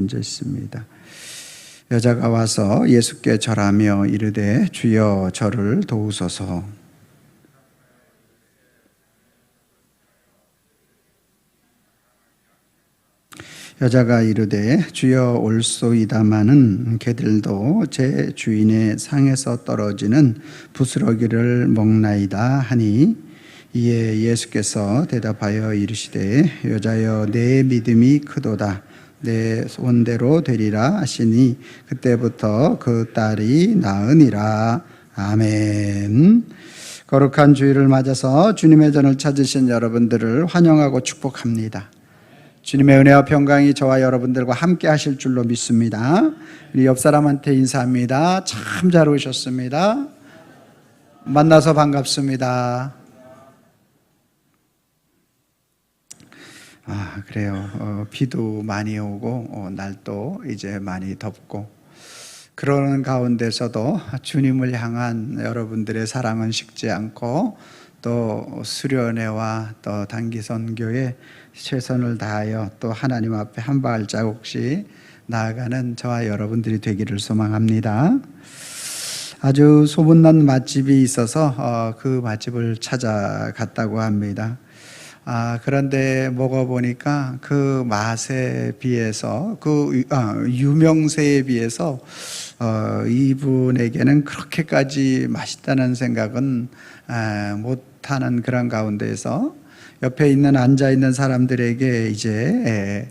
먼저 있습니다. 여자가 와서 예수께 절하며 이르되 주여 저를 도우소서. 여자가 이르되 주여 올소이다마는 개들도 제 주인의 상에서 떨어지는 부스러기를 먹나이다 하니, 이에 예수께서 대답하여 이르시되 여자여 내 믿음이 크도다, 내 소원대로 되리라 하시니 그때부터 그 딸이 나으니라. 아멘. 거룩한 주일을 맞아서 주님의 전을 찾으신 여러분들을 환영하고 축복합니다. 주님의 은혜와 평강이 저와 여러분들과 함께 하실 줄로 믿습니다. 우리 옆 사람한테 인사합니다. 참 잘 오셨습니다. 만나서 반갑습니다. 그래요. 비도 많이 오고 날도 이제 많이 덥고, 그러는 가운데서도 주님을 향한 여러분들의 사랑은 식지 않고, 또 수련회와 또 단기 선교에 최선을 다하여 또 하나님 앞에 한 발자국씩 나아가는 저와 여러분들이 되기를 소망합니다. 아주 소문난 맛집이 있어서 그 맛집을 찾아갔다고 합니다. 그런데 먹어보니까 그 맛에 비해서, 유명세에 비해서 이분에게는 그렇게까지 맛있다는 생각은 못하는 그런 가운데에서 옆에 앉아있는 사람들에게 이제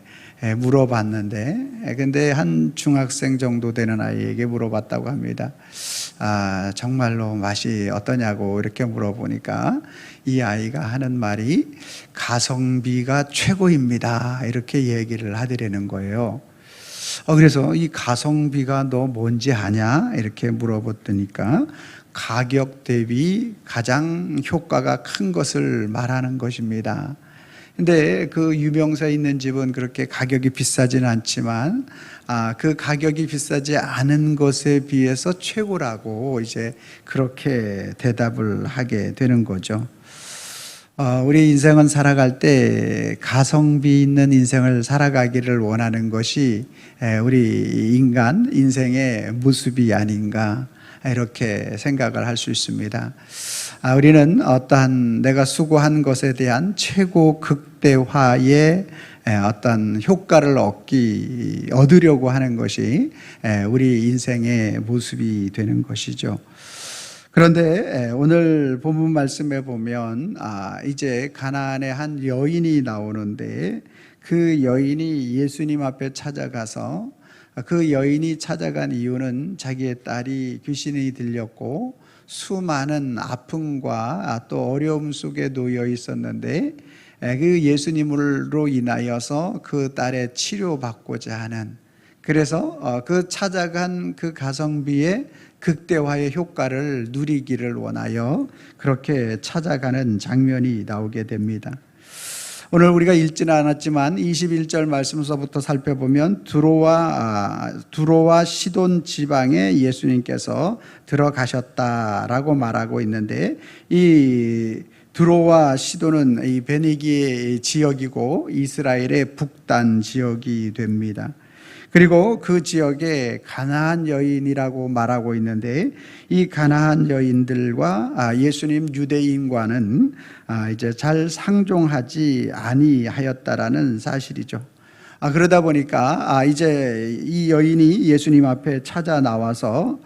물어봤는데, 근데 한 중학생 정도 되는 아이에게 물어봤다고 합니다. 정말로 맛이 어떠냐고 이렇게 물어보니까 이 아이가 하는 말이 가성비가 최고입니다, 이렇게 얘기를 하더라는 거예요. 그래서 이 가성비가 너 뭔지 아냐? 이렇게 물어봤더니까 가격 대비 가장 효과가 큰 것을 말하는 것입니다. 근데 그 유명세에 있는 집은 그렇게 가격이 비싸지는 않지만 그 가격이 비싸지 않은 것에 비해서 최고라고 이제 그렇게 대답을 하게 되는 거죠. 우리 인생은 살아갈 때 가성비 있는 인생을 살아가기를 원하는 것이 우리 인간 인생의 모습이 아닌가, 이렇게 생각을 할 수 있습니다. 우리는 어떠한 내가 수고한 것에 대한 최고 극대화의 어떤 효과를 얻으려고 하는 것이 우리 인생의 모습이 되는 것이죠. 그런데 오늘 본문 말씀에 보면 이제 가나안의 한 여인이 나오는데, 그 여인이 예수님 앞에 찾아가서, 그 여인이 찾아간 이유는 자기의 딸이 귀신이 들렸고 수많은 아픔과 또 어려움 속에 놓여 있었는데, 그 예수님으로 인하여서 그 딸의 치료받고자 하는, 그래서 그 찾아간 그 가성비의 극대화의 효과를 누리기를 원하여 그렇게 찾아가는 장면이 나오게 됩니다. 오늘 우리가 읽지는 않았지만 21절 말씀서부터 살펴보면 두로와 시돈 지방에 예수님께서 들어가셨다라고 말하고 있는데, 이 두로와 시돈은 이 베니기의 지역이고 이스라엘의 북단 지역이 됩니다. 그리고 그 지역에 가나안 여인이라고 말하고 있는데, 이 가나안 여인들과 예수님 유대인과는 이제 잘 상종하지 아니하였다라는 사실이죠. 그러다 보니까 이제 이 여인이 예수님 앞에 찾아 나와서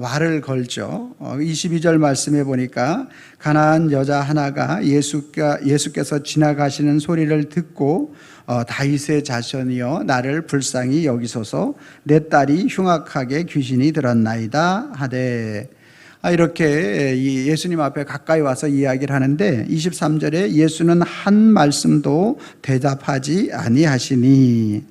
말을 걸죠. 22절 말씀해 보니까 가나안 여자 하나가 예수께서 지나가시는 소리를 듣고 다윗의 자손이여 나를 불쌍히 여기소서, 내 딸이 흉악하게 귀신이 들었나이다 하되, 이렇게 예수님 앞에 가까이 와서 이야기를 하는데 23절에 예수는 한 말씀도 대답하지 아니하시니,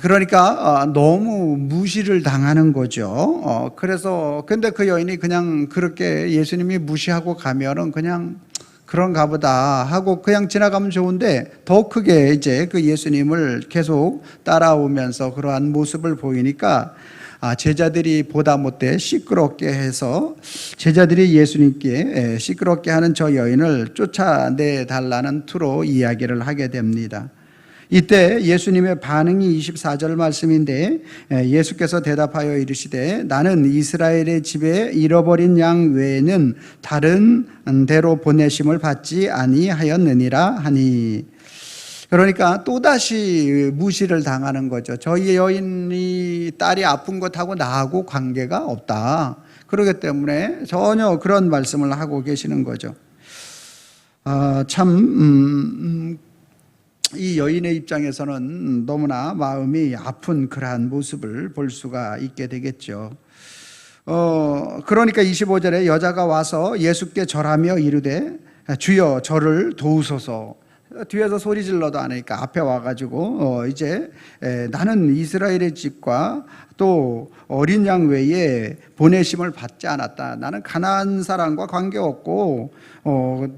그러니까 너무 무시를 당하는 거죠. 그래서 근데 그 여인이 그냥 그렇게 예수님이 무시하고 가면은 그냥 그런가 보다 하고 그냥 지나가면 좋은데, 더 크게 이제 그 예수님을 계속 따라오면서 그러한 모습을 보이니까 제자들이 보다 못해 시끄럽게 해서 제자들이 예수님께 시끄럽게 하는 저 여인을 쫓아내 달라는 투로 이야기를 하게 됩니다. 이때 예수님의 반응이 24절 말씀인데, 예수께서 대답하여 이르시되 나는 이스라엘의 집에 잃어버린 양 외에는 다른 데로 보내심을 받지 아니하였느니라 하니. 그러니까 또다시 무시를 당하는 거죠. 저희 여인이 딸이 아픈 것하고 나하고 관계가 없다. 그렇기 때문에 전혀 그런 말씀을 하고 계시는 거죠. 이 여인의 입장에서는 너무나 마음이 아픈 그러한 모습을 볼 수가 있게 되겠죠. 그러니까 25절에 여자가 와서 예수께 절하며 이르되 주여 저를 도우소서. 뒤에서 소리 질러도 안 하니까 앞에 와가지고 이제 나는 이스라엘의 집과 또 어린 양 외에 보내심을 받지 않았다. 나는 가나안 사람과 관계없고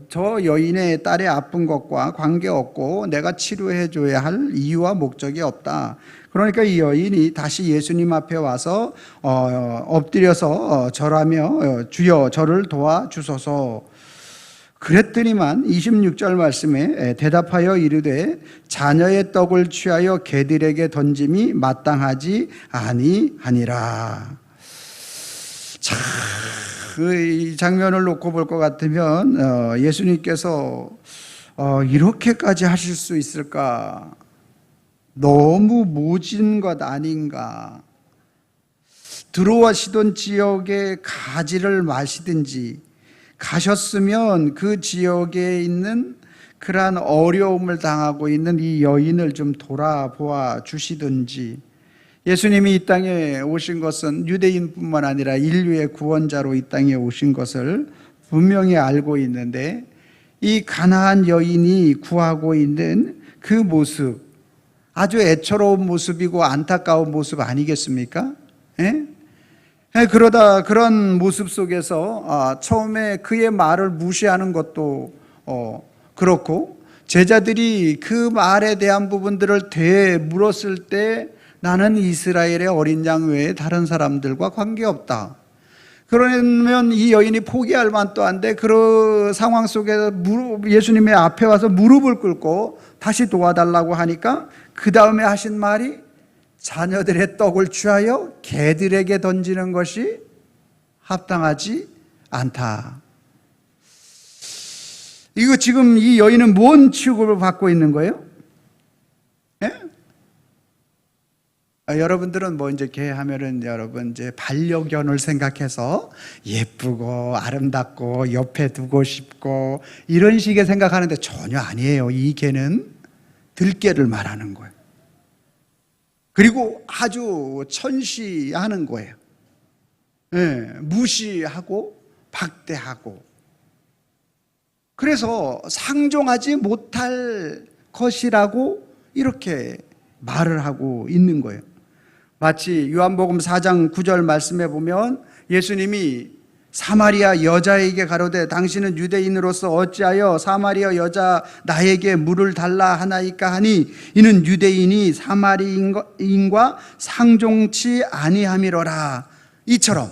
저 여인의 딸의 아픈 것과 관계없고 내가 치료해 줘야 할 이유와 목적이 없다. 그러니까 이 여인이 다시 예수님 앞에 와서 엎드려서 절하며 주여 저를 도와주소서. 그랬더니만 26절 말씀에 대답하여 이르되 자녀의 떡을 취하여 개들에게 던짐이 마땅하지 아니하니라. 자, 이 장면을 놓고 볼 것 같으면 예수님께서 이렇게까지 하실 수 있을까? 너무 모진 것 아닌가? 들어와시던 지역에 가지를 마시든지 가셨으면 그 지역에 있는 그러한 어려움을 당하고 있는 이 여인을 좀 돌아보아 주시든지. 예수님이 이 땅에 오신 것은 유대인뿐만 아니라 인류의 구원자로 이 땅에 오신 것을 분명히 알고 있는데, 이 가나안 여인이 구하고 있는 그 모습, 아주 애처로운 모습이고 안타까운 모습 아니겠습니까? 예? 그러다 그런 모습 속에서 처음에 그의 말을 무시하는 것도 그렇고, 제자들이 그 말에 대한 부분들을 되물었을 때 나는 이스라엘의 어린 양 외에 다른 사람들과 관계없다. 그러면 이 여인이 포기할 만도 한데 그 상황 속에서 예수님의 앞에 와서 무릎을 꿇고 다시 도와달라고 하니까 그 다음에 하신 말이 자녀들의 떡을 취하여 개들에게 던지는 것이 합당하지 않다. 이거 지금 이 여인은 뭔 취급을 받고 있는 거예요? 예? 여러분들은 뭐 이제 개 하면은 여러분 이제 반려견을 생각해서 예쁘고 아름답고 옆에 두고 싶고 이런 식의 생각하는데 전혀 아니에요. 이 개는 들개를 말하는 거예요. 그리고 아주 천시하는 거예요. 예, 무시하고 박대하고. 그래서 상종하지 못할 것이라고 이렇게 말을 하고 있는 거예요. 마치 요한복음 4장 9절 말씀에 보면 예수님이 사마리아 여자에게 가로되 당신은 유대인으로서 어찌하여 사마리아 여자 나에게 물을 달라 하나이까 하니 이는 유대인이 사마리인과 상종치 아니함이로라. 이처럼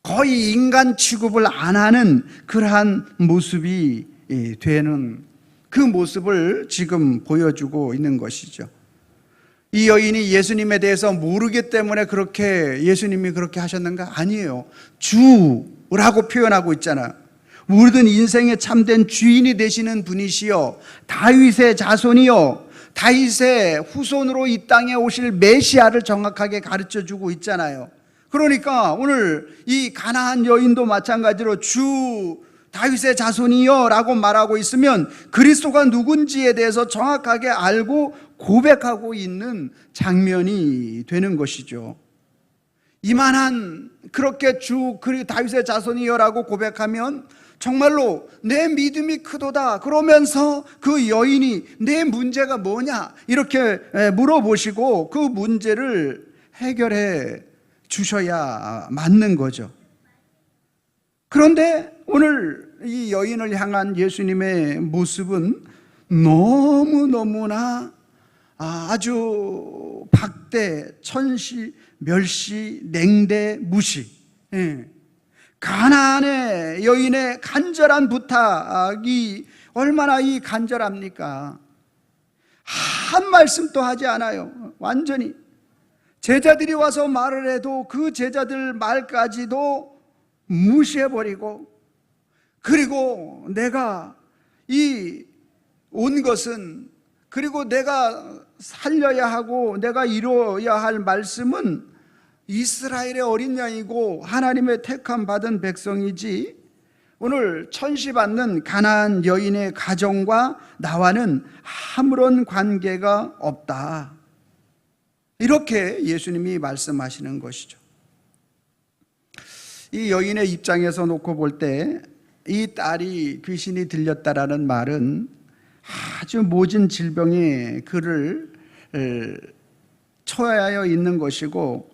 거의 인간 취급을 안 하는 그러한 모습이 되는 그 모습을 지금 보여주고 있는 것이죠. 이 여인이 예수님에 대해서 모르기 때문에 그렇게 예수님이 그렇게 하셨는가? 아니에요. 주라고 표현하고 있잖아요. 모든 인생의 참된 주인이 되시는 분이시여 다윗의 자손이여 다윗의 후손으로 이 땅에 오실 메시아를 정확하게 가르쳐주고 있잖아요. 그러니까 오늘 이 가나안 여인도 마찬가지로 주 다윗의 자손이여 라고 말하고 있으면 그리스도가 누군지에 대해서 정확하게 알고 고백하고 있는 장면이 되는 것이죠. 이만한 그렇게 주 다윗의 자손이여라고 고백하면 정말로 내 믿음이 크도다 그러면서 그 여인이 내 문제가 뭐냐 이렇게 물어보시고 그 문제를 해결해 주셔야 맞는 거죠. 그런데 오늘 이 여인을 향한 예수님의 모습은 너무너무나 아주 박대, 천시, 멸시, 냉대, 무시. 가나안의 여인의 간절한 부탁이 얼마나 이 간절합니까? 한 말씀도 하지 않아요. 완전히 제자들이 와서 말을 해도 그 제자들 말까지도 무시해버리고, 그리고 내가 이 온 것은, 그리고 내가 살려야 하고 내가 이루어야 할 말씀은 이스라엘의 어린 양이고 하나님의 택함 받은 백성이지, 오늘 천시받는 가나안 여인의 가정과 나와는 아무런 관계가 없다. 이렇게 예수님이 말씀하시는 것이죠. 이 여인의 입장에서 놓고 볼 때 이 딸이 귀신이 들렸다라는 말은 아주 모진 질병에 그를 처하여 있는 것이고,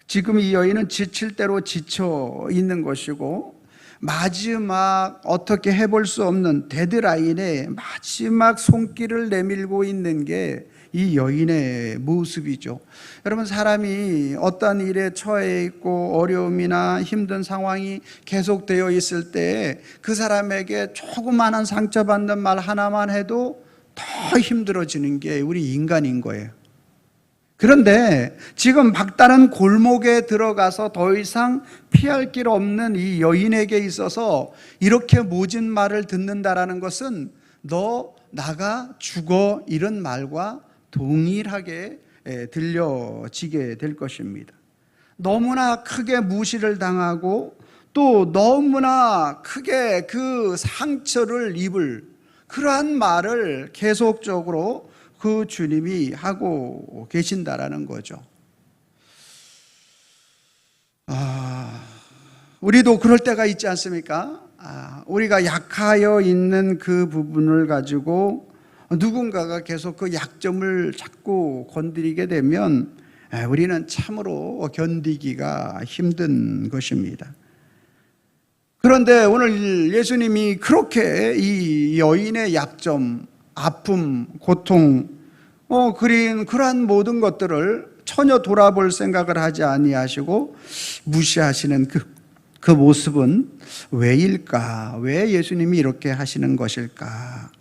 지금 이 여인은 지칠 대로 지쳐 있는 것이고, 마지막 어떻게 해볼 수 없는 데드라인에 마지막 손길을 내밀고 있는 게 이 여인의 모습이죠. 여러분, 사람이 어떤 일에 처해 있고 어려움이나 힘든 상황이 계속되어 있을 때 그 사람에게 조그마한 상처받는 말 하나만 해도 더 힘들어지는 게 우리 인간인 거예요. 그런데 지금 막다른 골목에 들어가서 더 이상 피할 길 없는 이 여인에게 있어서 이렇게 모진 말을 듣는다라는 것은 너 나가 죽어, 이런 말과 동일하게 들려지게 될 것입니다. 너무나 크게 무시를 당하고 또 너무나 크게 그 상처를 입을 그러한 말을 계속적으로 그 주님이 하고 계신다라는 거죠. 우리도 그럴 때가 있지 않습니까? 우리가 약하여 있는 그 부분을 가지고 누군가가 계속 그 약점을 자꾸 건드리게 되면 우리는 참으로 견디기가 힘든 것입니다. 그런데 오늘 예수님이 그렇게 이 여인의 약점, 아픔, 고통, 그러한 모든 것들을 전혀 돌아볼 생각을 하지 아니하시고 무시하시는 그 모습은 왜일까? 왜 예수님이 이렇게 하시는 것일까?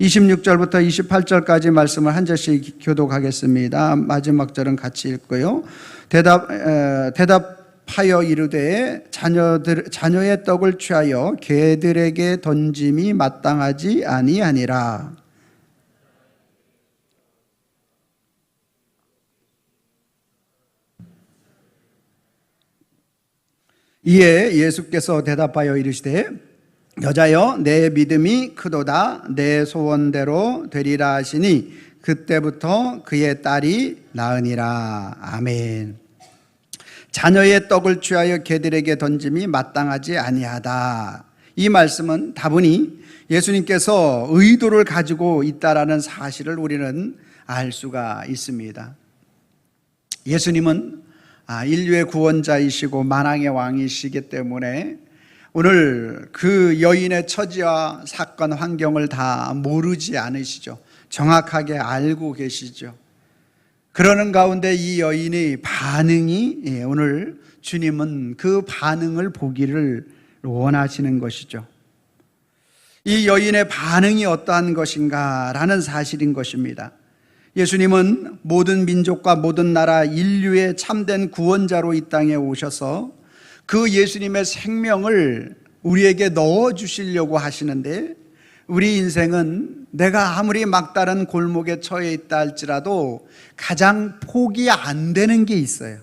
26절부터 28절까지 말씀을 한 절씩 교독하겠습니다. 마지막 절은 같이 읽고요. 대답하여 이르되 자녀의 떡을 취하여 개들에게 던짐이 마땅하지 아니하니라. 이에 예수께서 대답하여 이르시되 여자여, 내 믿음이 크도다. 내 소원대로 되리라 하시니 그때부터 그의 딸이 나으니라. 아멘. 자녀의 떡을 취하여 개들에게 던짐이 마땅하지 아니하다. 이 말씀은 다분히 예수님께서 의도를 가지고 있다라는 사실을 우리는 알 수가 있습니다. 예수님은 인류의 구원자이시고 만왕의 왕이시기 때문에 오늘 그 여인의 처지와 사건 환경을 다 모르지 않으시죠. 정확하게 알고 계시죠. 그러는 가운데 이 여인의 반응이, 오늘 주님은 그 반응을 보기를 원하시는 것이죠. 이 여인의 반응이 어떠한 것인가라는 사실인 것입니다. 예수님은 모든 민족과 모든 나라 인류의 참된 구원자로 이 땅에 오셔서 그 예수님의 생명을 우리에게 넣어주시려고 하시는데, 우리 인생은 내가 아무리 막다른 골목에 처해 있다 할지라도 가장 포기 안 되는 게 있어요.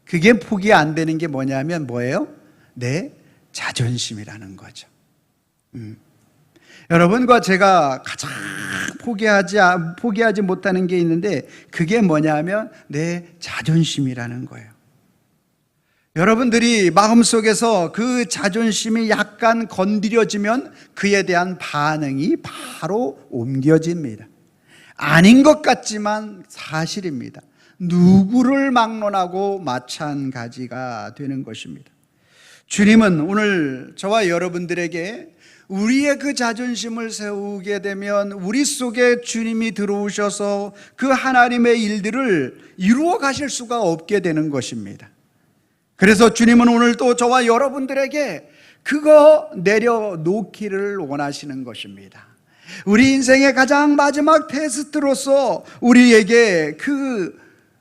그게 포기 안 되는 게 뭐냐면 뭐예요? 내 자존심이라는 거죠. 여러분과 제가 가장 포기하지 못하는 게 있는데, 그게 뭐냐면 내 자존심이라는 거예요. 여러분들이 마음속에서 그 자존심이 약간 건드려지면 그에 대한 반응이 바로 옮겨집니다. 아닌 것 같지만 사실입니다. 누구를 막론하고 마찬가지가 되는 것입니다. 주님은 오늘 저와 여러분들에게 우리의 그 자존심을 세우게 되면 우리 속에 주님이 들어오셔서 그 하나님의 일들을 이루어 가실 수가 없게 되는 것입니다. 그래서 주님은 오늘 또 저와 여러분들에게 그거 내려놓기를 원하시는 것입니다. 우리 인생의 가장 마지막 테스트로서 우리에게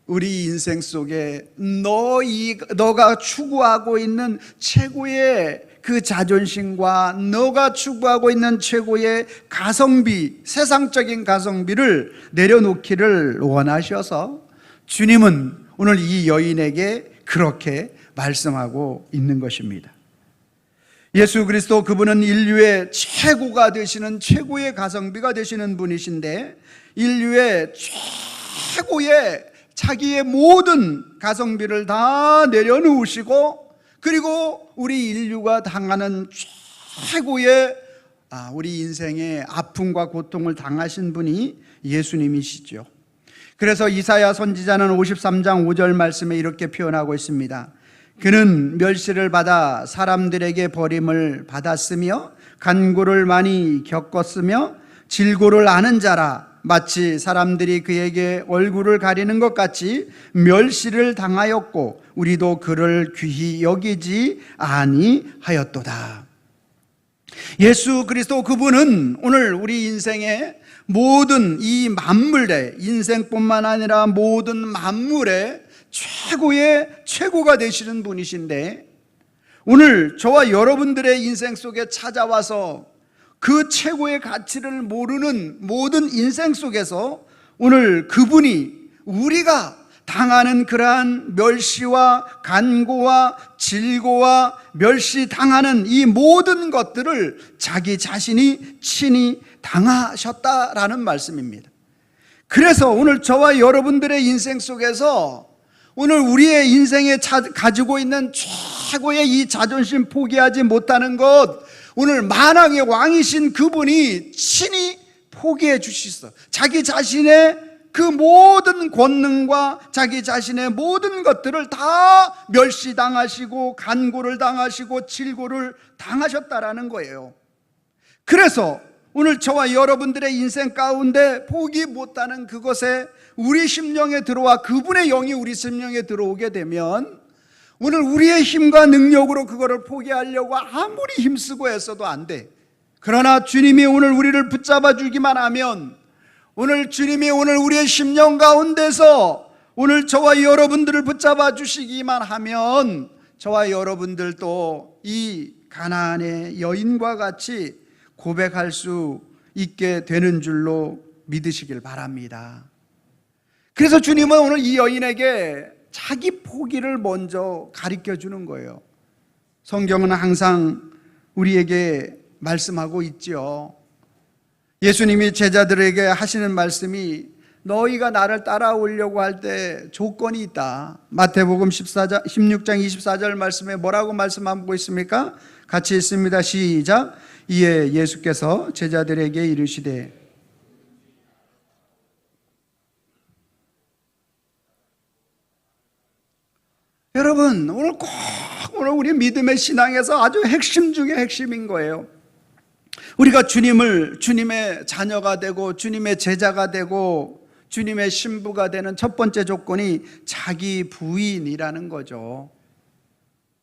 우리 인생 속에 너가 추구하고 있는 최고의 그 자존심과 너가 추구하고 있는 최고의 가성비, 세상적인 가성비를 내려놓기를 원하셔서 주님은 오늘 이 여인에게 그렇게 말씀하고 있는 것입니다. 예수 그리스도, 그분은 인류의 최고가 되시는, 최고의 가성비가 되시는 분이신데, 인류의 최고의 자기의 모든 가성비를 다 내려놓으시고, 그리고 우리 인류가 당하는 최고의 우리 인생의 아픔과 고통을 당하신 분이 예수님이시죠. 그래서 이사야 선지자는 53장 5절 말씀에 이렇게 표현하고 있습니다. 그는 멸시를 받아 사람들에게 버림을 받았으며 간고를 많이 겪었으며 질고를 아는 자라. 마치 사람들이 그에게 얼굴을 가리는 것 같이 멸시를 당하였고 우리도 그를 귀히 여기지 아니하였도다. 예수 그리스도, 그분은 오늘 우리 인생의 모든 이 만물의, 인생뿐만 아니라 모든 만물의 최고가 되시는 분이신데, 오늘 저와 여러분들의 인생 속에 찾아와서 그 최고의 가치를 모르는 모든 인생 속에서 오늘 그분이 우리가 당하는 그러한 멸시와 간고와 질고와 멸시당하는 이 모든 것들을 자기 자신이 친히 당하셨다라는 말씀입니다. 그래서 오늘 저와 여러분들의 인생 속에서 오늘 우리의 인생에 가지고 있는 최고의 이 자존심 포기하지 못하는 것, 오늘 만왕의 왕이신 그분이 친히 포기해 주시소. 자기 자신의 그 모든 권능과 자기 자신의 모든 것들을 다 멸시당하시고 간고를 당하시고 질고를 당하셨다라는 거예요. 그래서 오늘 저와 여러분들의 인생 가운데 포기 못하는 그것에 우리 심령에 들어와 그분의 영이 우리 심령에 들어오게 되면 오늘 우리의 힘과 능력으로 그거를 포기하려고 아무리 힘쓰고 애써도 안 돼. 그러나 주님이 오늘 우리를 붙잡아 주기만 하면, 오늘 주님이 오늘 우리의 심령 가운데서 오늘 저와 여러분들을 붙잡아 주시기만 하면 저와 여러분들도 이 가나안의 여인과 같이 고백할 수 있게 되는 줄로 믿으시길 바랍니다. 그래서 주님은 오늘 이 여인에게 자기 포기를 먼저 가르쳐 주는 거예요. 성경은 항상 우리에게 말씀하고 있죠. 예수님이 제자들에게 하시는 말씀이 너희가 나를 따라오려고 할 때 조건이 있다. 마태복음 16장 24절 말씀에 뭐라고 말씀하고 있습니까? 같이 읽습니다. 시작. 이에 예수께서 제자들에게 이르시되, 여러분, 오늘 우리 믿음의 신앙에서 아주 핵심 중에 핵심인 거예요. 우리가 주님의 자녀가 되고 주님의 제자가 되고 주님의 신부가 되는 첫 번째 조건이 자기 부인이라는 거죠.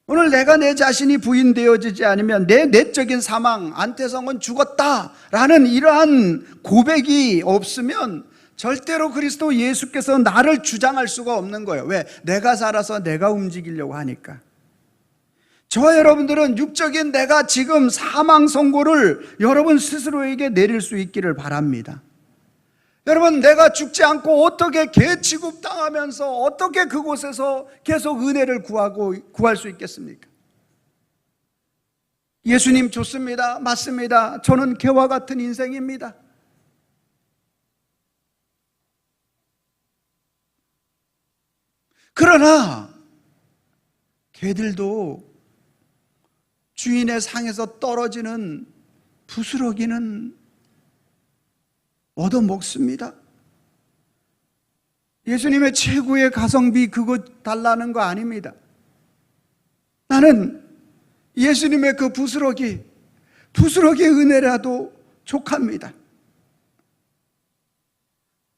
오늘 내가 내 자신이 부인되어지지 않으면, 내 내적인 사망, 안태성은 죽었다라는 이러한 고백이 없으면 절대로 그리스도 예수께서 나를 주장할 수가 없는 거예요. 왜? 내가 살아서 내가 움직이려고 하니까. 저와 여러분들은 육적인 내가 지금 사망 선고를 여러분 스스로에게 내릴 수 있기를 바랍니다. 여러분, 내가 죽지 않고 어떻게 개 취급당하면서 어떻게 그곳에서 계속 은혜를 구할 수 있겠습니까? 예수님 좋습니다. 맞습니다. 저는 개와 같은 인생입니다. 그러나 개들도 주인의 상에서 떨어지는 부스러기는 얻어먹습니다. 예수님의 최고의 가성비 그거 달라는 거 아닙니다. 나는 예수님의 그 부스러기의 은혜라도 족합니다.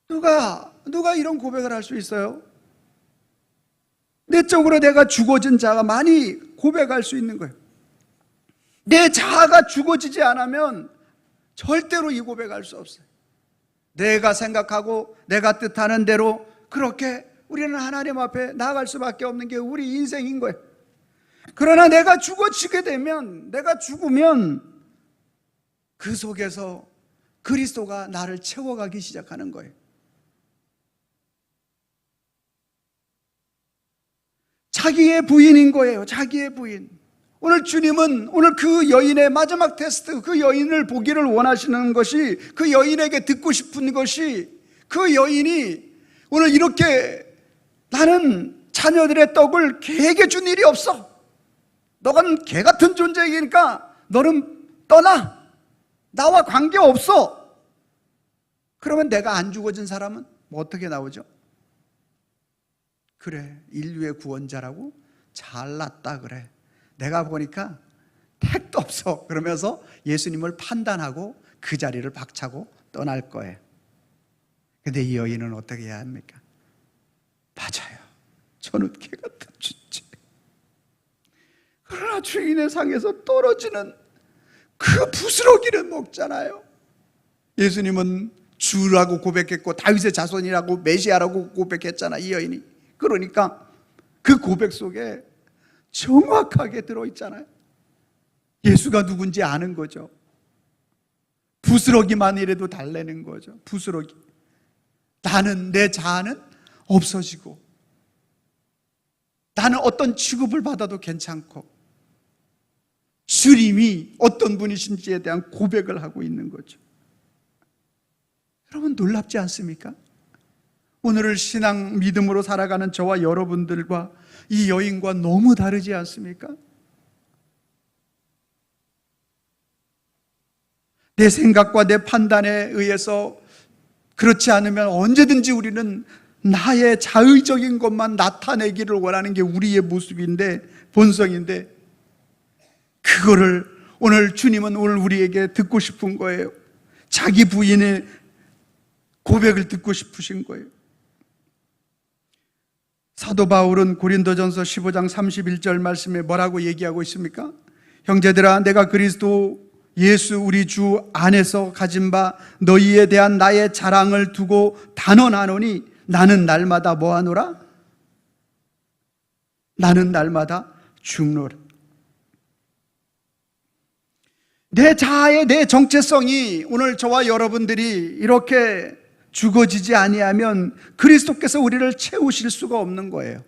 누가 이런 고백을 할 수 있어요? 내적으로 내가 죽어진 자가 많이 고백할 수 있는 거예요. 내 자아가 죽어지지 않으면 절대로 이 고백할 수 없어요. 내가 생각하고 내가 뜻하는 대로 그렇게 우리는 하나님 앞에 나아갈 수밖에 없는 게 우리 인생인 거예요. 그러나 내가 죽어지게 되면, 내가 죽으면 그 속에서 그리스도가 나를 채워가기 시작하는 거예요. 자기의 부인인 거예요. 자기의 부인. 오늘 주님은 오늘 그 여인의 마지막 테스트, 그 여인을 보기를 원하시는 것이, 그 여인에게 듣고 싶은 것이, 그 여인이 오늘 이렇게 나는 자녀들의 떡을 개에게 준 일이 없어. 너는 개 같은 존재이니까 너는 떠나. 나와 관계없어. 그러면 내가 안 죽어진 사람은 뭐 어떻게 나오죠? 그래, 인류의 구원자라고 잘났다 그래. 내가 보니까 택도 없어. 그러면서 예수님을 판단하고 그 자리를 박차고 떠날 거예요. 근데 이 여인은 어떻게 해야 합니까? 맞아요, 저는 개 같은 존재. 그러나 주인의 상에서 떨어지는 그 부스러기는 먹잖아요. 예수님은 주라고 고백했고 다윗의 자손이라고 메시아라고 고백했잖아, 이 여인이. 그러니까 그 고백 속에 정확하게 들어있잖아요. 예수가 누군지 아는 거죠. 부스러기만이라도 달래는 거죠. 부스러기. 나는, 내 자아는 없어지고, 나는 어떤 취급을 받아도 괜찮고, 주님이 어떤 분이신지에 대한 고백을 하고 있는 거죠. 여러분, 놀랍지 않습니까? 오늘을 신앙 믿음으로 살아가는 저와 여러분들과 이 여인과 너무 다르지 않습니까? 내 생각과 내 판단에 의해서 그렇지 않으면 언제든지 우리는 나의 자의적인 것만 나타내기를 원하는 게 우리의 모습인데, 본성인데, 그거를 오늘 주님은 오늘 우리에게 듣고 싶은 거예요. 자기 부인의 고백을 듣고 싶으신 거예요. 사도 바울은 고린도전서 15장 31절 말씀에 뭐라고 얘기하고 있습니까? 형제들아, 내가 그리스도 예수 우리 주 안에서 가진 바 너희에 대한 나의 자랑을 두고 단언하노니 나는 날마다 뭐하노라? 나는 날마다 죽노라. 내 자아의, 내 정체성이 오늘 저와 여러분들이 이렇게 죽어지지 아니하면 그리스도께서 우리를 채우실 수가 없는 거예요.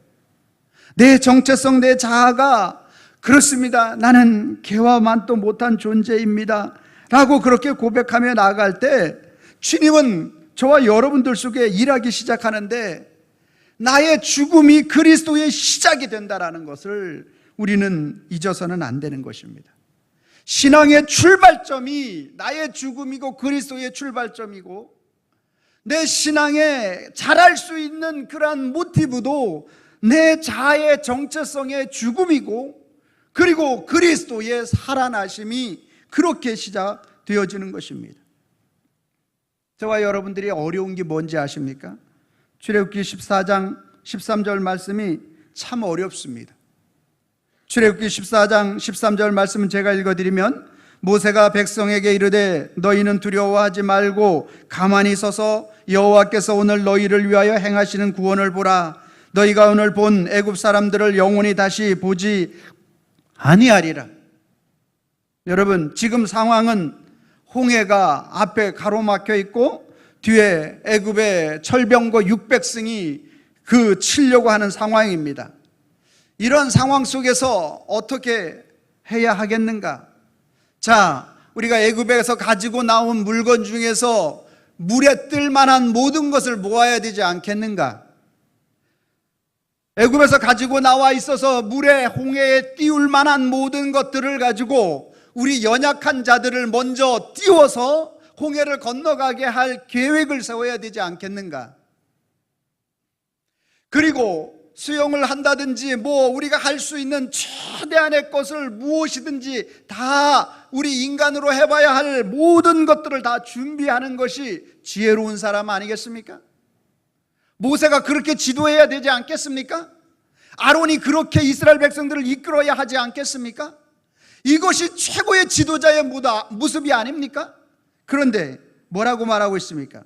내 정체성, 내 자아가 그렇습니다, 나는 개와 만도 못한 존재입니다 라고 그렇게 고백하며 나아갈 때 주님은 저와 여러분들 속에 일하기 시작하는데, 나의 죽음이 그리스도의 시작이 된다는 것을 우리는 잊어서는 안 되는 것입니다. 신앙의 출발점이 나의 죽음이고 그리스도의 출발점이고, 내 신앙에 자랄 수 있는 그러한 모티브도 내 자아의 정체성의 죽음이고, 그리고 그리스도의 살아나심이 그렇게 시작되어지는 것입니다. 저와 여러분들이 어려운 게 뭔지 아십니까? 출애굽기 14장 13절 말씀이 참 어렵습니다. 출애굽기 14장 13절 말씀은 제가 읽어드리면, 모세가 백성에게 이르되 너희는 두려워하지 말고 가만히 서서 여호와께서 오늘 너희를 위하여 행하시는 구원을 보라. 너희가 오늘 본 애굽 사람들을 영원히 다시 보지 아니하리라. 여러분, 지금 상황은 홍해가 앞에 가로막혀 있고 뒤에 애굽의 철병거 600승이 그 치려고 하는 상황입니다. 이런 상황 속에서 어떻게 해야 하겠는가? 자, 우리가 애굽에서 가지고 나온 물건 중에서 물에 뜰 만한 모든 것을 모아야 되지 않겠는가? 애굽에서 가지고 나와 있어서 물에, 홍해에 띄울 만한 모든 것들을 가지고 우리 연약한 자들을 먼저 띄워서 홍해를 건너가게 할 계획을 세워야 되지 않겠는가? 그리고 수영을 한다든지 우리가 할 수 있는 최대한의 것을 무엇이든지 다 우리 인간으로 해봐야 할 모든 것들을 다 준비하는 것이 지혜로운 사람 아니겠습니까? 모세가 그렇게 지도해야 되지 않겠습니까? 아론이 그렇게 이스라엘 백성들을 이끌어야 하지 않겠습니까? 이것이 최고의 지도자의 모습이 아닙니까? 그런데 뭐라고 말하고 있습니까?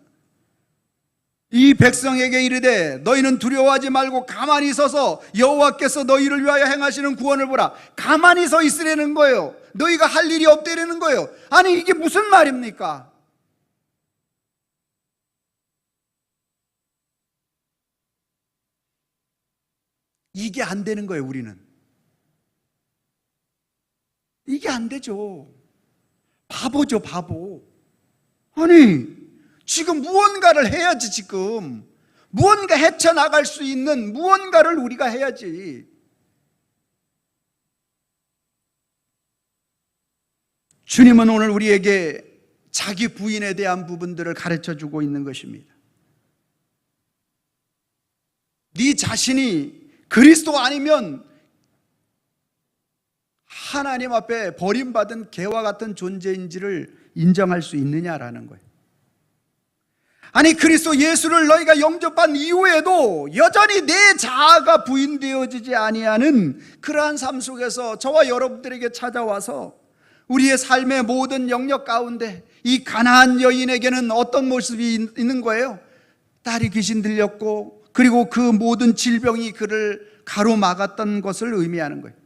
이 백성에게 이르되 너희는 두려워하지 말고 가만히 서서 여호와께서 너희를 위하여 행하시는 구원을 보라. 가만히 서 있으라는 거예요. 너희가 할 일이 없다라는 거예요. 아니 이게 무슨 말입니까? 이게 안 되는 거예요. 우리는 이게 안 되죠. 바보죠, 바보. 아니 지금 무언가를 해야지. 지금 무언가 헤쳐나갈 수 있는 무언가를 우리가 해야지. 주님은 오늘 우리에게 자기 부인에 대한 부분들을 가르쳐주고 있는 것입니다. 네 자신이 그리스도 아니면 하나님 앞에 버림받은 개와 같은 존재인지를 인정할 수 있느냐라는 거예요. 아니 그리스도 예수를 너희가 영접한 이후에도 여전히 내 자아가 부인되어지지 아니하는 그러한 삶 속에서 저와 여러분들에게 찾아와서 우리의 삶의 모든 영역 가운데 이 가나안 여인에게는 어떤 모습이 있는 거예요? 딸이 귀신 들렸고 그리고 그 모든 질병이 그를 가로막았던 것을 의미하는 거예요.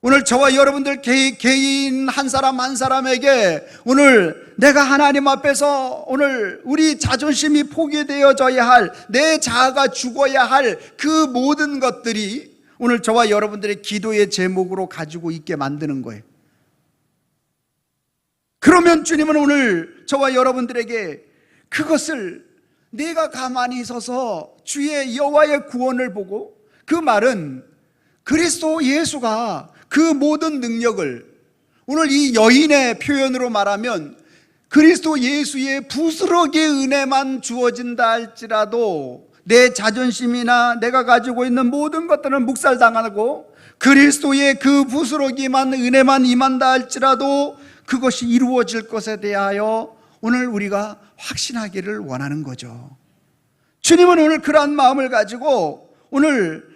오늘 저와 여러분들 개인 한 사람 한 사람에게 오늘 내가 하나님 앞에서 오늘 우리 자존심이 포기되어져야 할, 내 자아가 죽어야 할 그 모든 것들이 오늘 저와 여러분들의 기도의 제목으로 가지고 있게 만드는 거예요. 그러면 주님은 오늘 저와 여러분들에게 그것을 내가 가만히 서서 주의 여호와의 구원을 보고, 그 말은 그리스도 예수가 그 모든 능력을, 오늘 이 여인의 표현으로 말하면 그리스도 예수의 부스러기의 은혜만 주어진다 할지라도 내 자존심이나 내가 가지고 있는 모든 것들은 묵살당하고 그리스도의 그 부스러기만 은혜만 임한다 할지라도 그것이 이루어질 것에 대하여 오늘 우리가 확신하기를 원하는 거죠. 주님은 오늘 그러한 마음을 가지고 오늘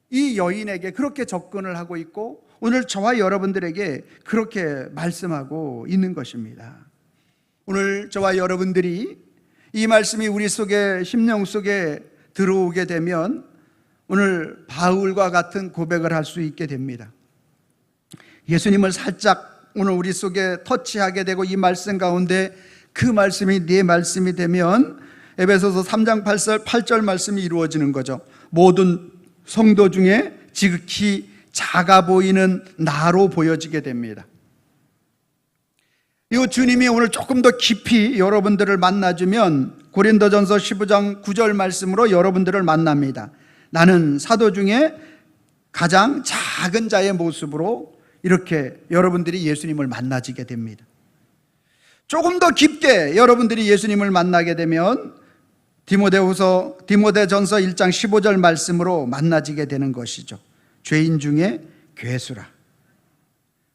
이 여인에게 그렇게 접근을 하고 있고 오늘 저와 여러분들에게 그렇게 말씀하고 있는 것입니다. 오늘 저와 여러분들이 이 말씀이 우리 속에, 심령 속에 들어오게 되면 오늘 바울과 같은 고백을 할 수 있게 됩니다. 예수님을 살짝 오늘 우리 속에 터치하게 되고 이 말씀 가운데 그 말씀이 네 말씀이 되면 에베소서 3장 8절 말씀이 이루어지는 거죠. 모든 성도 중에 지극히 작아 보이는 나로 보여지게 됩니다. 이 주님이 오늘 조금 더 깊이 여러분들을 만나주면 고린도전서 15장 9절 말씀으로 여러분들을 만납니다. 나는 사도 중에 가장 작은 자의 모습으로 이렇게 여러분들이 예수님을 만나지게 됩니다. 조금 더 깊게 여러분들이 예수님을 만나게 되면 디모데전서 1장 15절 말씀으로 만나지게 되는 것이죠. 죄인 중에 괴수라.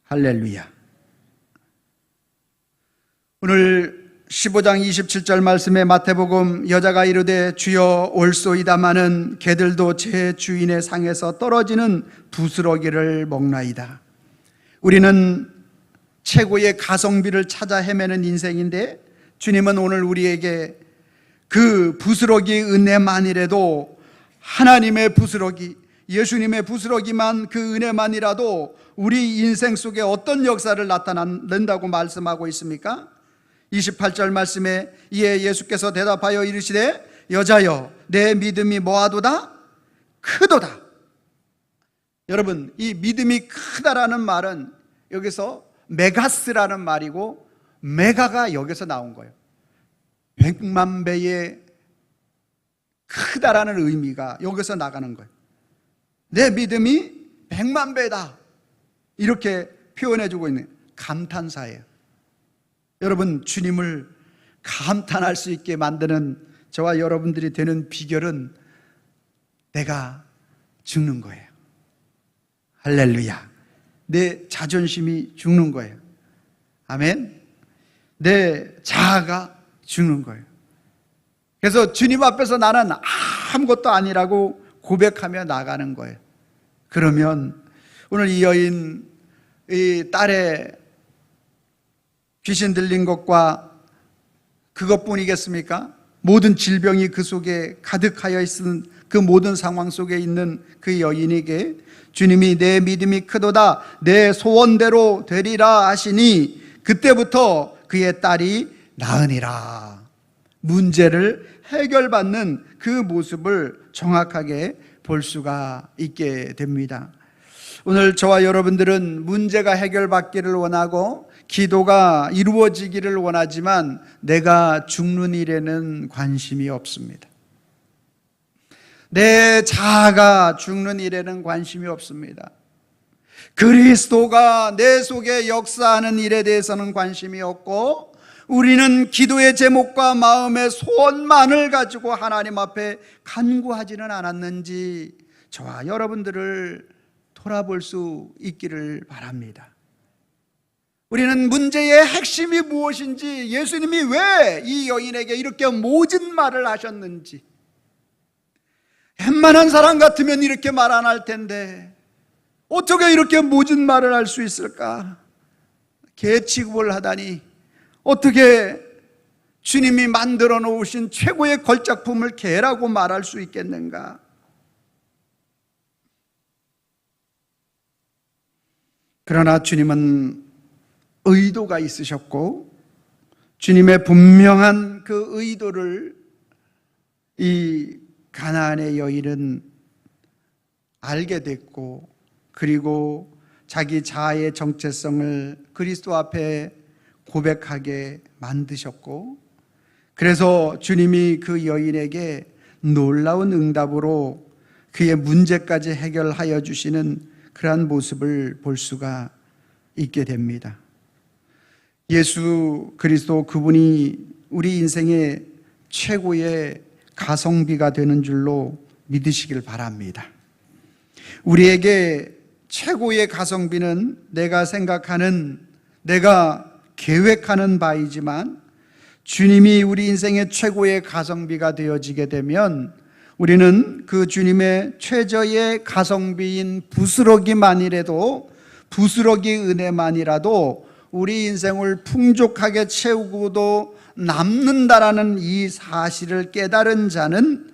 할렐루야. 오늘 15장 27절 말씀에 마태복음 여자가 이르되 주여 올소이다마는 개들도 제 주인의 상에서 떨어지는 부스러기를 먹나이다. 우리는 최고의 가성비를 찾아 헤매는 인생인데 주님은 오늘 우리에게 그 부스러기 은혜만이라도, 하나님의 부스러기, 예수님의 부스러기만 그 은혜만이라도 우리 인생 속에 어떤 역사를 나타낸다고 말씀하고 있습니까? 28절 말씀에 이에 예수께서 대답하여 이르시되 여자여 내 믿음이 뭐하도다? 크도다. 여러분, 이 믿음이 크다라는 말은 여기서 메가스라는 말이고 메가가 여기서 나온 거예요. 100만 배의 크다라는 의미가 여기서 나가는 거예요. 내 믿음이 100만 배다 이렇게 표현해주고 있는 감탄사예요. 여러분, 주님을 감탄할 수 있게 만드는 저와 여러분들이 되는 비결은 내가 죽는 거예요. 할렐루야. 내 자존심이 죽는 거예요. 아멘. 내 자아가 죽는 거예요. 그래서 주님 앞에서 나는 아무것도 아니라고 고백하며 나가는 거예요. 그러면 오늘 이 여인, 이 딸의 귀신 들린 것과 그것뿐이겠습니까? 모든 질병이 그 속에 가득하여 있는 그 모든 상황 속에 있는 그 여인에게 주님이 내 믿음이 크도다, 내 소원대로 되리라 하시니 그때부터 그의 딸이 나으니라. 문제를 해결받는 그 모습을 정확하게 볼 수가 있게 됩니다. 오늘 저와 여러분들은 문제가 해결받기를 원하고 기도가 이루어지기를 원하지만 내가 죽는 일에는 관심이 없습니다. 내 자아가 죽는 일에는 관심이 없습니다. 그리스도가 내 속에 역사하는 일에 대해서는 관심이 없고, 우리는 기도의 제목과 마음의 소원만을 가지고 하나님 앞에 간구하지는 않았는지 저와 여러분들을 돌아볼 수 있기를 바랍니다. 우리는 문제의 핵심이 무엇인지, 예수님이 왜 이 여인에게 이렇게 모진 말을 하셨는지, 웬만한 사람 같으면 이렇게 말 안 할 텐데 어떻게 이렇게 모진 말을 할 수 있을까? 개 취급을 하다니 어떻게 주님이 만들어 놓으신 최고의 걸작품을 개라고 말할 수 있겠는가? 그러나 주님은 의도가 있으셨고, 주님의 분명한 그 의도를 이 가나안의 여인은 알게 됐고, 그리고 자기 자아의 정체성을 그리스도 앞에 고백하게 만드셨고, 그래서 주님이 그 여인에게 놀라운 응답으로 그의 문제까지 해결하여 주시는 그러한 모습을 볼 수가 있게 됩니다. 예수 그리스도 그분이 우리 인생의 최고의 가성비가 되는 줄로 믿으시길 바랍니다. 우리에게 최고의 가성비는 내가 생각하는, 내가 계획하는 바이지만, 주님이 우리 인생의 최고의 가성비가 되어지게 되면 우리는 그 주님의 최저의 가성비인 부스러기만이라도, 부스러기 은혜만이라도 우리 인생을 풍족하게 채우고도 남는다라는 이 사실을 깨달은 자는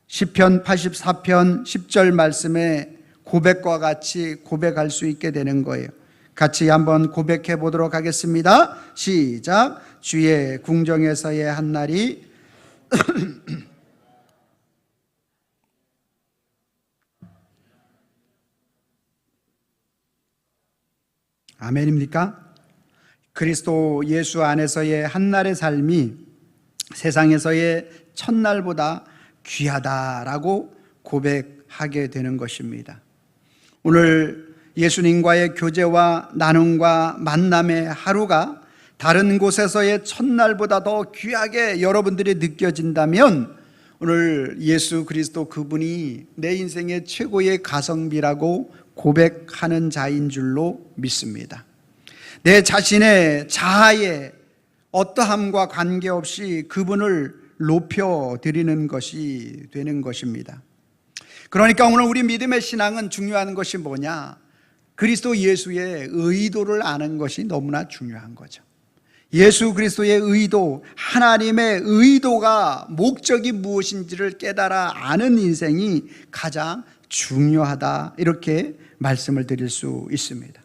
시편 84편 10절 말씀에 고백과 같이 고백할 수 있게 되는 거예요. 같이 한번 고백해 보도록 하겠습니다. 시작. 주의 궁정에서의 한날이 아멘입니까? 그리스도 예수 안에서의 한날의 삶이 세상에서의 첫날보다 귀하다라고 고백하게 되는 것입니다. 오늘 예수님과의 교제와 나눔과 만남의 하루가 다른 곳에서의 첫날보다 더 귀하게 여러분들이 느껴진다면 오늘 예수 그리스도 그분이 내 인생의 최고의 가성비라고 고백하는 자인 줄로 믿습니다. 내 자신의 자아의 어떠함과 관계없이 그분을 높여드리는 것이 되는 것입니다. 그러니까 오늘 우리 믿음의 신앙은 중요한 것이 뭐냐? 그리스도 예수의 의도를 아는 것이 너무나 중요한 거죠. 예수 그리스도의 의도, 하나님의 의도가 목적이 무엇인지를 깨달아 아는 인생이 가장 중요하다, 이렇게 말씀을 드릴 수 있습니다.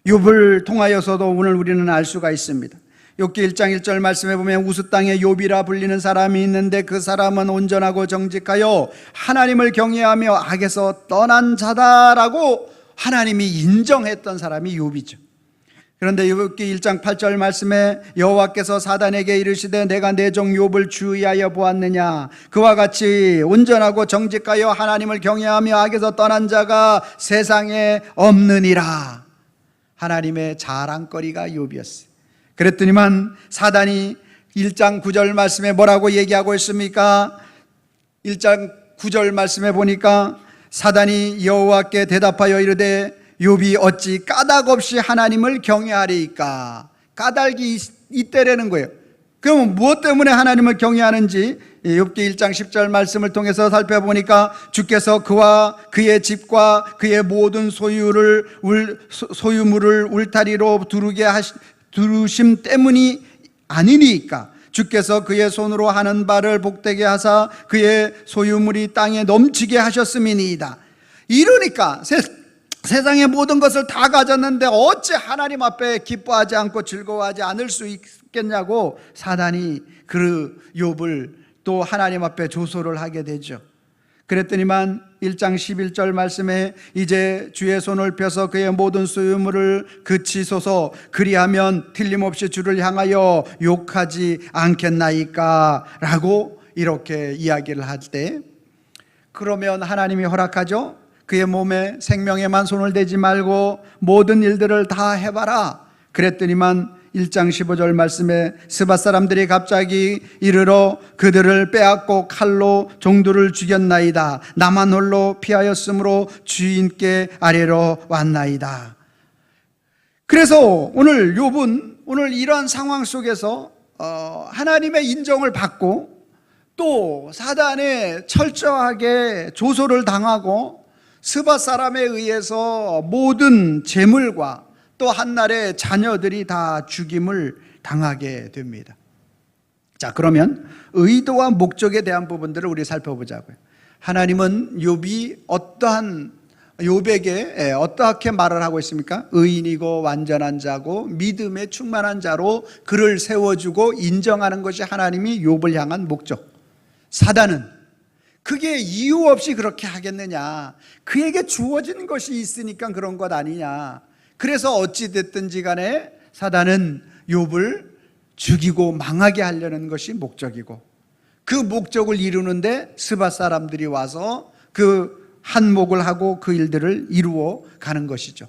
욥을 통하여서도 오늘 우리는 알 수가 있습니다. 욥기 1장 1절 말씀에 보면 우스 땅에 욥이라 불리는 사람이 있는데 그 사람은 온전하고 정직하여 하나님을 경외하며 악에서 떠난 자다라고 하나님이 인정했던 사람이 욥이죠. 그런데 욥기 1장 8절 말씀에 여호와께서 사단에게 이르시되 내가 내 종 욥을 주의하여 보았느냐, 그와 같이 온전하고 정직하여 하나님을 경외하며 악에서 떠난 자가 세상에 없느니라. 하나님의 자랑거리가 욥이었어요. 그랬더니만 사단이 1장 9절 말씀에 뭐라고 얘기하고 있습니까? 1장 9절 말씀에 보니까 사단이 여호와께 대답하여 이르되 욥이 어찌 까닭 없이 하나님을 경외하리이까? 까닭이 있대라는 거예요. 그럼 무엇 때문에 하나님을 경외하는지 욥기 1장 10절 말씀을 통해서 살펴보니까 주께서 그와 그의 집과 그의 모든 소유물을 울타리로 두르심 때문이 아니니까, 주께서 그의 손으로 하는 바를 복되게 하사 그의 소유물이 땅에 넘치게 하셨음이니이다. 이러니까 세상의 모든 것을 다 가졌는데 어찌 하나님 앞에 기뻐하지 않고 즐거워하지 않을 수 있겠냐고 사단이 그 욥을 또 하나님 앞에 조소를 하게 되죠. 그랬더니만 1장 11절 말씀에 이제 주의 손을 펴서 그의 모든 소유물을 그치소서, 그리하면 틀림없이 주를 향하여 욕하지 않겠나이까 라고 이렇게 이야기를 할 때, 그러면 하나님이 허락하죠. 그의 몸에 생명에만 손을 대지 말고 모든 일들을 다 해봐라. 그랬더니만 1장 15절 말씀에 스바 사람들이 갑자기 이르러 그들을 빼앗고 칼로 종들을 죽였나이다. 나만 홀로 피하였으므로 주인께 아뢰러 왔나이다. 그래서 오늘 욥은 오늘 이러한 상황 속에서 하나님의 인정을 받고 또 사단에 철저하게 조소를 당하고 스바 사람에 의해서 모든 재물과 또 한날의 자녀들이 다 죽임을 당하게 됩니다. 자, 그러면 의도와 목적에 대한 부분들을 우리 살펴보자고요. 하나님은 욥에게 어떻게 말을 하고 있습니까? 의인이고 완전한 자고 믿음에 충만한 자로 그를 세워주고 인정하는 것이 하나님이 욥을 향한 목적. 사단은 그게 이유 없이 그렇게 하겠느냐, 그에게 주어진 것이 있으니까 그런 것 아니냐. 그래서 어찌 됐든지 간에 사단은 욥을 죽이고 망하게 하려는 것이 목적이고, 그 목적을 이루는데 스바 사람들이 와서 그 한몫을 하고 그 일들을 이루어 가는 것이죠.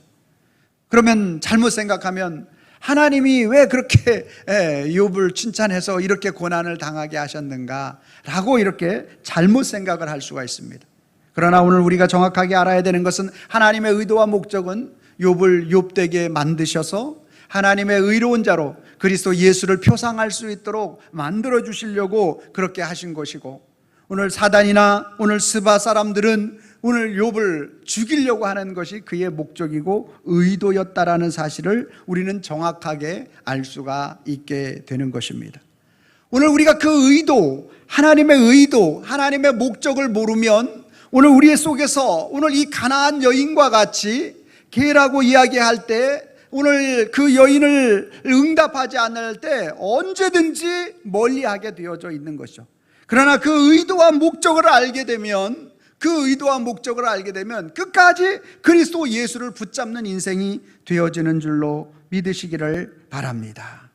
그러면 잘못 생각하면 하나님이 왜 그렇게 욥을 칭찬해서 이렇게 고난을 당하게 하셨는가 라고 이렇게 잘못 생각을 할 수가 있습니다. 그러나 오늘 우리가 정확하게 알아야 되는 것은 하나님의 의도와 목적은 욥을 욥되게 만드셔서 하나님의 의로운 자로 그리스도 예수를 표상할 수 있도록 만들어 주시려고 그렇게 하신 것이고, 오늘 사단이나 오늘 스바 사람들은 오늘 욥을 죽이려고 하는 것이 그의 목적이고 의도였다라는 사실을 우리는 정확하게 알 수가 있게 되는 것입니다. 오늘 우리가 그 의도, 하나님의 의도, 하나님의 목적을 모르면 오늘 우리 속에서 오늘 이 가나안 여인과 같이 개라고 이야기할 때 오늘 그 여인을 응답하지 않을 때 언제든지 멀리하게 되어져 있는 것이죠. 그러나 그 의도와 목적을 알게 되면 끝까지 그리스도 예수를 붙잡는 인생이 되어지는 줄로 믿으시기를 바랍니다.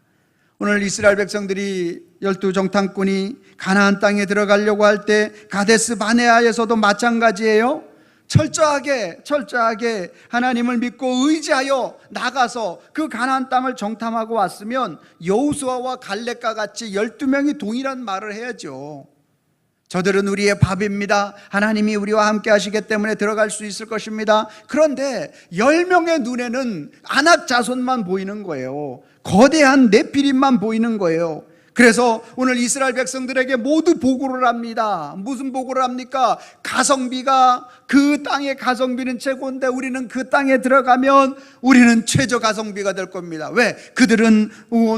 오늘 이스라엘 백성들이 12정탐꾼이 가나안 땅에 들어가려고 할 때 가데스 바네아에서도 마찬가지예요. 철저하게 하나님을 믿고 의지하여 나가서 그 가나안 땅을 정탐하고 왔으면 여호수아와 갈렙과 같이 12명이 동일한 말을 해야죠. 저들은 우리의 밥입니다. 하나님이 우리와 함께 하시기 때문에 들어갈 수 있을 것입니다. 그런데 10명의 눈에는 아낙 자손만 보이는 거예요. 거대한 네피림만 보이는 거예요. 그래서 오늘 이스라엘 백성들에게 모두 보고를 합니다. 무슨 보고를 합니까? 가성비가, 그 땅의 가성비는 최고인데 우리는 그 땅에 들어가면 우리는 최저 가성비가 될 겁니다. 왜? 그들은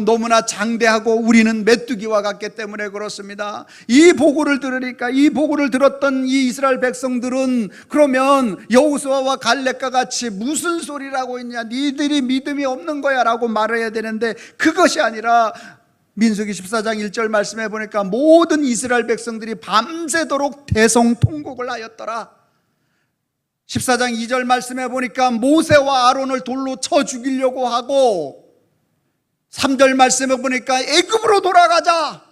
너무나 장대하고 우리는 메뚜기와 같기 때문에 그렇습니다. 이 보고를 들으니까, 이 보고를 들었던 이 이스라엘 백성들은 그러면 여호수아와 갈렙과 같이 무슨 소리를 하고 있냐, 니들이 믿음이 없는 거야 라고 말해야 되는데, 그것이 아니라 민수기 14장 1절 말씀해 보니까 모든 이스라엘 백성들이 밤새도록 대성통곡을 하였더라. 14장 2절 말씀해 보니까 모세와 아론을 돌로 쳐 죽이려고 하고, 3절 말씀해 보니까 애굽으로 돌아가자.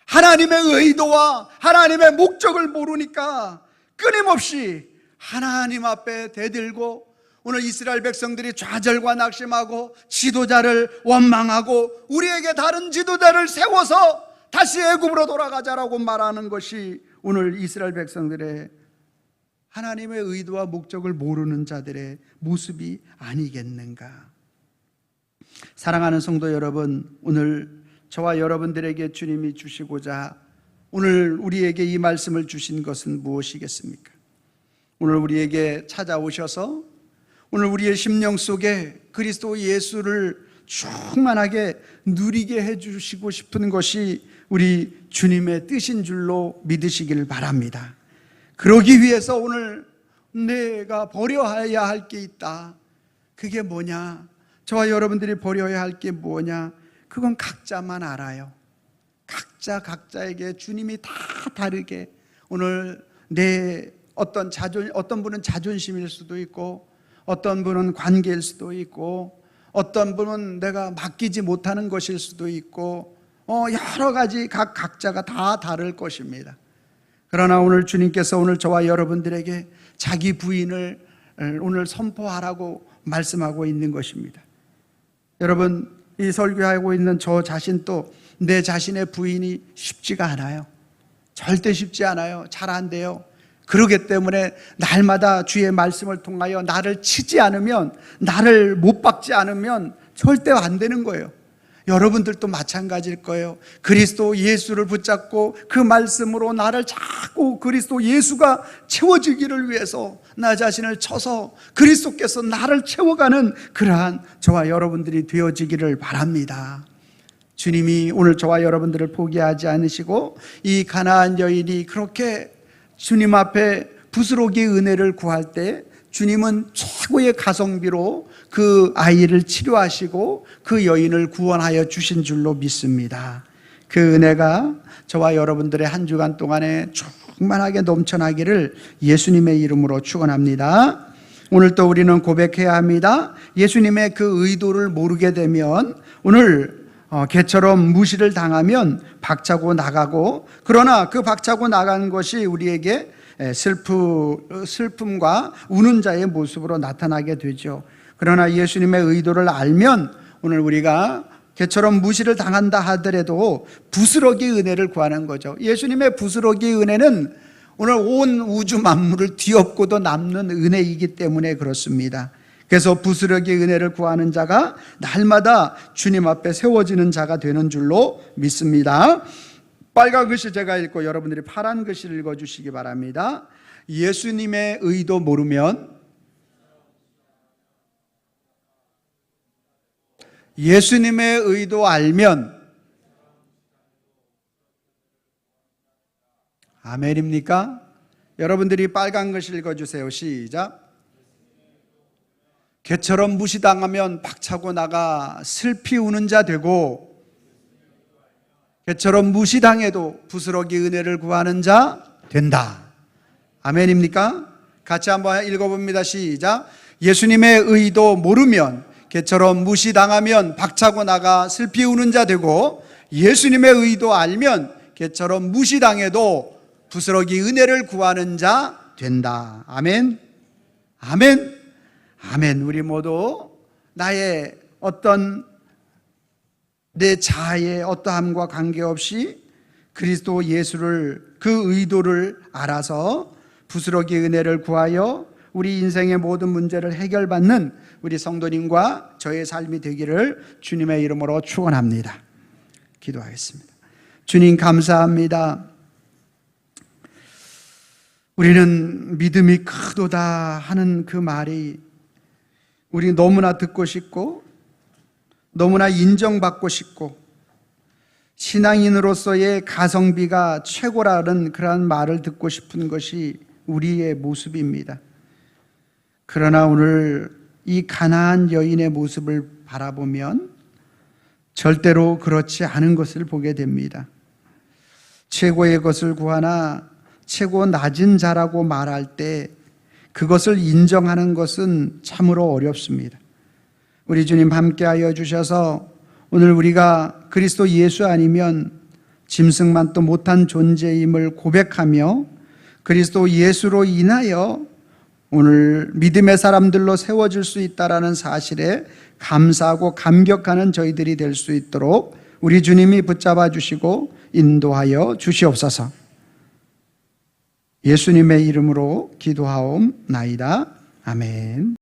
하나님의 의도와 하나님의 목적을 모르니까 끊임없이 하나님 앞에 대들고, 오늘 이스라엘 백성들이 좌절과 낙심하고 지도자를 원망하고 우리에게 다른 지도자를 세워서 다시 애굽으로 돌아가자라고 말하는 것이 오늘 이스라엘 백성들의 하나님의 의도와 목적을 모르는 자들의 모습이 아니겠는가. 사랑하는 성도 여러분, 오늘 저와 여러분들에게 주님이 주시고자 오늘 우리에게 이 말씀을 주신 것은 무엇이겠습니까? 오늘 우리에게 찾아오셔서 오늘 우리의 심령 속에 그리스도 예수를 충만하게 누리게 해주시고 싶은 것이 우리 주님의 뜻인 줄로 믿으시길 바랍니다. 그러기 위해서 오늘 내가 버려야 할 게 있다. 그게 뭐냐? 저와 여러분들이 버려야 할 게 뭐냐? 그건 각자만 알아요. 각자에게 주님이 다 다르게 오늘 내 어떤 분은 자존심일 수도 있고, 어떤 분은 관계일 수도 있고, 어떤 분은 내가 맡기지 못하는 것일 수도 있고, 여러 가지 각자가 다 다를 것입니다. 그러나 오늘 주님께서 오늘 저와 여러분들에게 자기 부인을 오늘 선포하라고 말씀하고 있는 것입니다. 여러분, 이 설교하고 있는 저 자신도 내 자신의 부인이 쉽지가 않아요. 절대 쉽지 않아요. 잘 안 돼요. 그러기 때문에 날마다 주의 말씀을 통하여 나를 치지 않으면, 나를 못 박지 않으면 절대 안 되는 거예요. 여러분들도 마찬가지일 거예요. 그리스도 예수를 붙잡고 그 말씀으로 나를 자꾸 그리스도 예수가 채워주기를 위해서 나 자신을 쳐서 그리스도께서 나를 채워가는 그러한 저와 여러분들이 되어지기를 바랍니다. 주님이 오늘 저와 여러분들을 포기하지 않으시고 이 가나안 여인이 그렇게 주님 앞에 부스러기 은혜를 구할 때 주님은 최고의 가성비로 그 아이를 치료하시고 그 여인을 구원하여 주신 줄로 믿습니다. 그 은혜가 저와 여러분들의 한 주간 동안에 충만하게 넘쳐나기를 예수님의 이름으로 축원합니다. 오늘 또 우리는 고백해야 합니다. 예수님의 그 의도를 모르게 되면 오늘 개처럼 무시를 당하면 박차고 나가고, 그러나 그 박차고 나간 것이 우리에게 슬픔과 우는 자의 모습으로 나타나게 되죠. 그러나 예수님의 의도를 알면 오늘 우리가 개처럼 무시를 당한다 하더라도 부스러기 은혜를 구하는 거죠. 예수님의 부스러기 은혜는 오늘 온 우주 만물을 뒤엎고도 남는 은혜이기 때문에 그렇습니다. 그래서 부스러기 은혜를 구하는 자가 날마다 주님 앞에 세워지는 자가 되는 줄로 믿습니다. 빨간 글씨 제가 읽고 여러분들이 파란 글씨를 읽어주시기 바랍니다. 예수님의 의도 모르면, 예수님의 의도 알면, 아멘입니까? 여러분들이 빨간 글씨 읽어주세요. 시작. 개처럼 무시당하면 박차고 나가 슬피 우는 자 되고, 개처럼 무시당해도 부스러기 은혜를 구하는 자 된다. 아멘입니까? 같이 한번 읽어봅니다. 시작. 예수님의 의도 모르면 개처럼 무시당하면 박차고 나가 슬피 우는 자 되고, 예수님의 의도 알면 개처럼 무시당해도 부스러기 은혜를 구하는 자 된다. 아멘. 아멘. 아멘. 우리 모두 나의 어떤 내 자아의 어떠함과 관계없이 그리스도 예수를, 그 의도를 알아서 부스러기 은혜를 구하여 우리 인생의 모든 문제를 해결받는 우리 성도님과 저의 삶이 되기를 주님의 이름으로 축원합니다. 기도하겠습니다. 주님 감사합니다. 우리는 믿음이 크도다 하는 그 말이 우리 너무나 듣고 싶고 너무나 인정받고 싶고 신앙인으로서의 가성비가 최고라는 그러한 말을 듣고 싶은 것이 우리의 모습입니다. 그러나 오늘 이 가나안 여인의 모습을 바라보면 절대로 그렇지 않은 것을 보게 됩니다. 최고의 것을 구하나 최고 낮은 자라고 말할 때 그것을 인정하는 것은 참으로 어렵습니다. 우리 주님 함께하여 주셔서 오늘 우리가 그리스도 예수 아니면 짐승만도 못한 존재임을 고백하며 그리스도 예수로 인하여 오늘 믿음의 사람들로 세워질 수 있다는 사실에 감사하고 감격하는 저희들이 될 수 있도록 우리 주님이 붙잡아 주시고 인도하여 주시옵소서. 예수님의 이름으로 기도하옵나이다. 아멘.